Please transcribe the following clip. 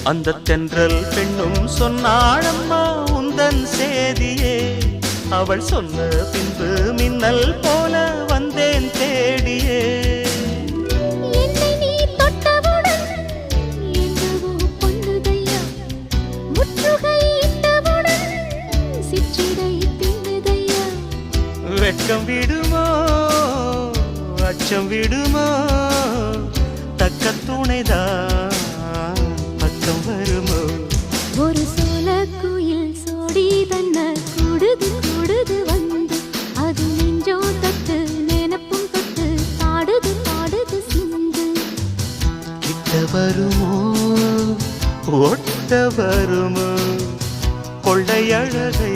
அந்த தென்றல் பெண்ணும் சொன்னாளம்மா உந்தன் சேதியே. அவள் சொன்ன பின்பு மின்னல் போல வந்தேன் தேடியே. என்னை நீ தொட்டவுடன் என்னவோ பொன்னுதையா, முற்றுகையிட்டவுடன் சிற்றிடை தின்னுதையா. வெட்கம் விடுமோ அச்சம் விடுமோ, தக்க துணைதான் பக்கம் வருமோ. ஒரு சோல குயில் சோடி தன்ன கூடுது கூடுது வந்து, அது நெஞ்சோ தொட்டு நினப்பும் தொட்டு பாடுது பாடுது சிந்து. கிட்ட வருமோ ஒட்ட வருமோ கொள்ளையழகை